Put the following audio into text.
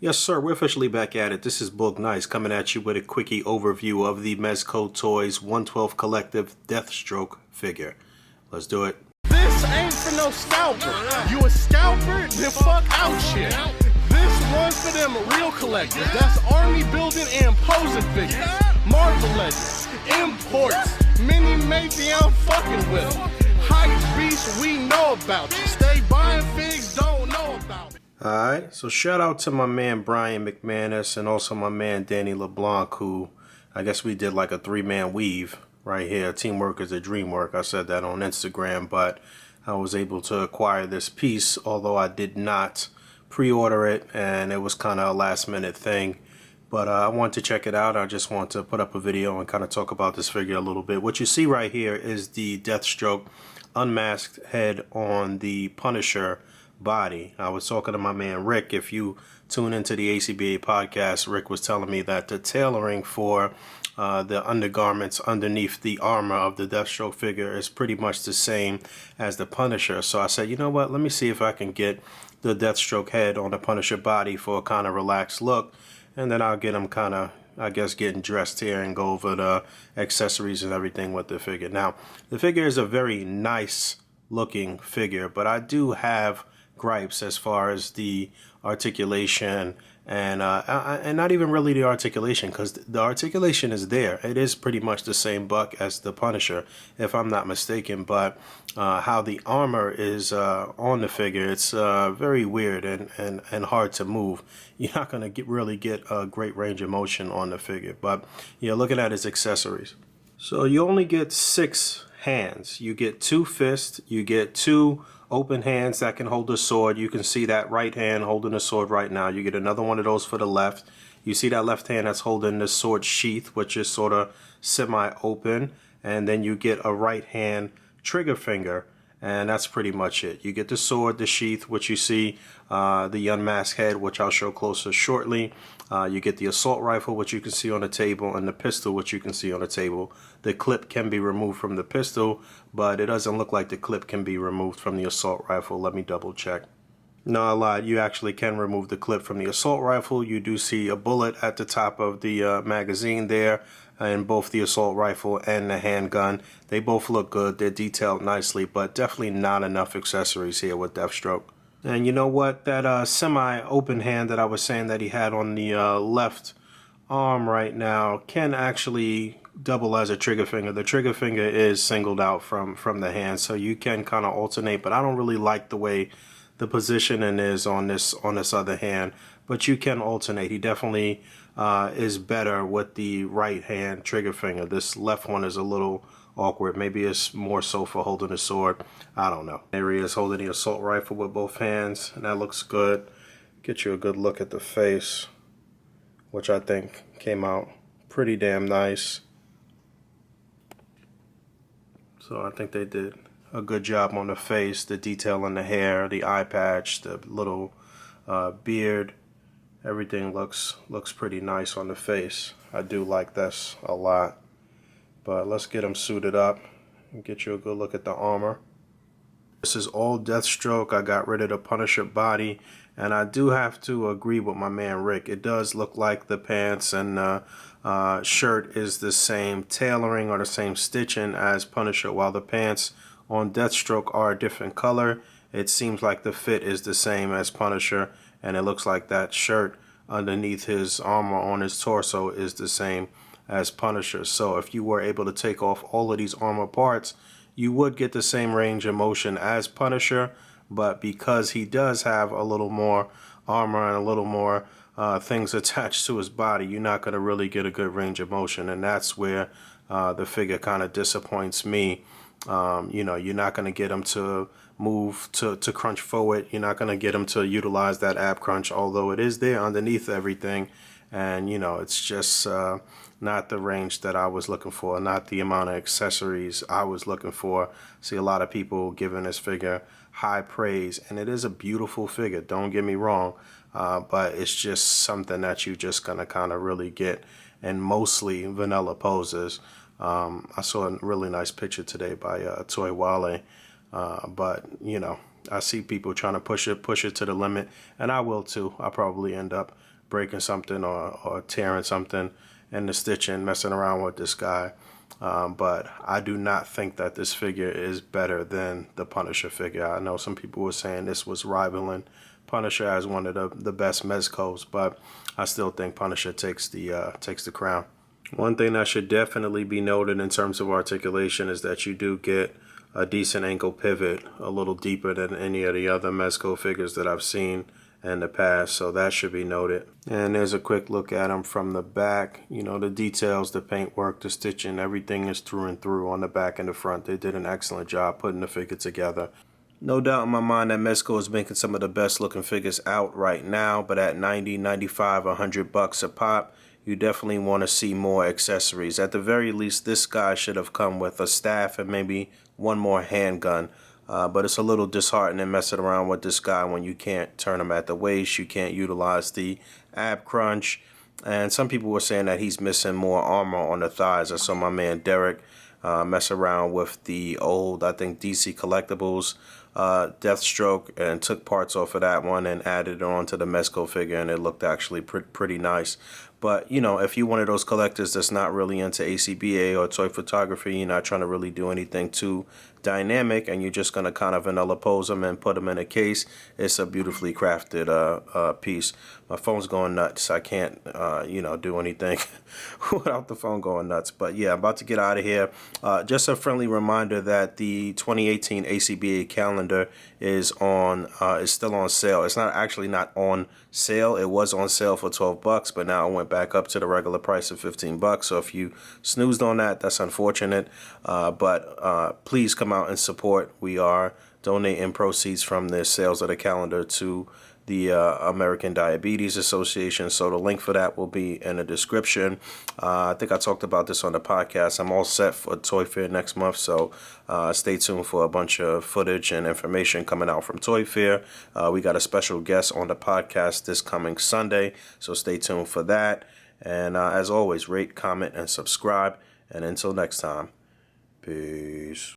Yes, sir. We're officially back at it. This is Boog Nice coming at you with a quickie overview of the Mezco Toyz 112 Collective Deathstroke figure. Let's do it. This ain't for no scalper. You a scalper? Then fuck out shit. This one's for them real collectors. That's army building and posing figures. Marvel Legends, imports, mini matey, I'm fucking with them. Hype beast, we know about you. Stay buying figs, don't know about it. Alright, so shout out to my man Brian McManus and also my man Danny LeBlanc, who I guess we did like a three-man weave right here. Teamwork is a dream work. I said that on Instagram, but I was able to acquire this piece, although I did not pre-order it, and it was kind of a last-minute thing. But I wanted to check it out. I just want to put up a video and kind of talk about this figure a little bit. What you see right here is the Deathstroke unmasked head on the Punisher body. I was talking to my man Rick. If you tune into the A.C.B.A podcast, Rick was telling me that the tailoring for the undergarments underneath the armor of the Deathstroke figure is pretty much the same as the Punisher. So I said, you know what, let me see if I can get the Deathstroke head on the Punisher body for a kind of relaxed look, and then I'll get him kind of, I guess, getting dressed here and go over the accessories and everything with the figure. Now, the figure is a very nice looking figure, but I do have gripes as far as the articulation and not even really the articulation, because the articulation is there. It is pretty much the same buck as the Punisher, if I'm not mistaken, but how the armor is on the figure, it's very weird and hard to move. You're not going to really get a great range of motion on the figure, but you're looking at his accessories. So you only get 6 hands. You get 2 fists, you get 2 open hands that can hold a sword. You can see that right hand holding a sword right now. You get another one of those for the left. You see that left hand that's holding the sword sheath, which is sort of semi-open. And then you get a right hand trigger finger, and that's pretty much it. You get the sword, the sheath, which you see, the unmasked head, which I'll show closer shortly. You get the assault rifle, which you can see on the table, and the pistol, which you can see on the table. The clip can be removed from the pistol, but it doesn't look like the clip can be removed from the assault rifle. Let me double check. No, I lied. You actually can remove the clip from the assault rifle. You do see a bullet at the top of the magazine there, in both the assault rifle and the handgun. They both look good. They're detailed nicely, but definitely not enough accessories here with Deathstroke. And you know what? That semi-open hand that I was saying that he had on the left arm right now can actually double as a trigger finger. The trigger finger is singled out from the hand, so you can kind of alternate, but I don't really like the way the positioning is on this other hand, but you can alternate. He definitely is better with the right hand trigger finger. This left one is a little awkward. Maybe it's more so for holding a sword. I don't know. There he is holding the assault rifle with both hands, and that looks good. Get you a good look at the face, which I think came out pretty damn nice. So I think they did a good job on the face, the detail in the hair, the eye patch, the little beard. Everything looks pretty nice on the face. I do like this a lot. But let's get him suited up and get you a good look at the armor. This is all Deathstroke. I got rid of the Punisher body, and I do have to agree with my man Rick. It does look like the pants and shirt is the same tailoring or the same stitching as Punisher. While the pants on Deathstroke are a different color, it seems like the fit is the same as Punisher, and it looks like that shirt underneath his armor on his torso is the same as Punisher. So if you were able to take off all of these armor parts, you would get the same range of motion as Punisher, but because he does have a little more armor and a little more things attached to his body, you're not going to really get a good range of motion, and that's where the figure kind of disappoints me. You know, you're not going to get him to move to crunch forward. You're not going to get him to utilize that ab crunch, although it is there underneath everything. And, you know, it's just not the range that I was looking for, not the amount of accessories I was looking for. See a lot of people giving this figure high praise, and it is a beautiful figure, don't get me wrong, but it's just something that you're just going to kind of really get in mostly vanilla poses. I saw a really nice picture today by Toy Wale, but, you know, I see people trying to push it to the limit, and I will too. I'll probably end up breaking something or tearing something in the stitching, messing around with this guy. But I do not think that this figure is better than the Punisher figure. I know some people were saying this was rivaling Punisher as one of the best Mezcos, but I still think Punisher takes the crown. One thing that should definitely be noted in terms of articulation is that you do get a decent ankle pivot, a little deeper than any of the other Mezco figures that I've seen in the past, so that should be noted. And there's a quick look at them from the back. You know, the details, the paintwork, the stitching, everything is through and through on the back and the front. They did an excellent job putting the figure together. No doubt in my mind that Mezco is making some of the best looking figures out right now, but at 90, 95, $100 a pop, you definitely want to see more accessories. At the very least, this guy should have come with a staff and maybe one more handgun. But it's a little disheartening messing around with this guy when you can't turn him at the waist, you can't utilize the ab crunch. And some people were saying that he's missing more armor on the thighs. I saw my man Derek mess around with the old, I think, DC Collectibles Deathstroke and took parts off of that one and added it onto the Mezco figure, and it looked actually pretty nice. But, you know, if you're one of those collectors that's not really into A.C.B.A. or toy photography, you're not trying to really do anything too dynamic, and you're just going to kind of vanilla pose them and put them in a case, it's a beautifully crafted piece. My phone's going nuts. I can't, you know, do anything without the phone going nuts. But, yeah, I'm about to get out of here. Just a friendly reminder that the 2018 A.C.B.A. calendar is still on sale. It's not on sale. It was on sale for $12, but now it went back up to the regular price of $15. So if you snoozed on that, that's unfortunate. But please come out and support. We are donating proceeds from the sales of the calendar to the American Diabetes Association. So the link for that will be in the description. I think I talked about this on the podcast. I'm all set for Toy Fair next month, so stay tuned for a bunch of footage and information coming out from Toy Fair. We got a special guest on the podcast this coming Sunday, so stay tuned for that. And as always, rate, comment, and subscribe. And until next time, peace.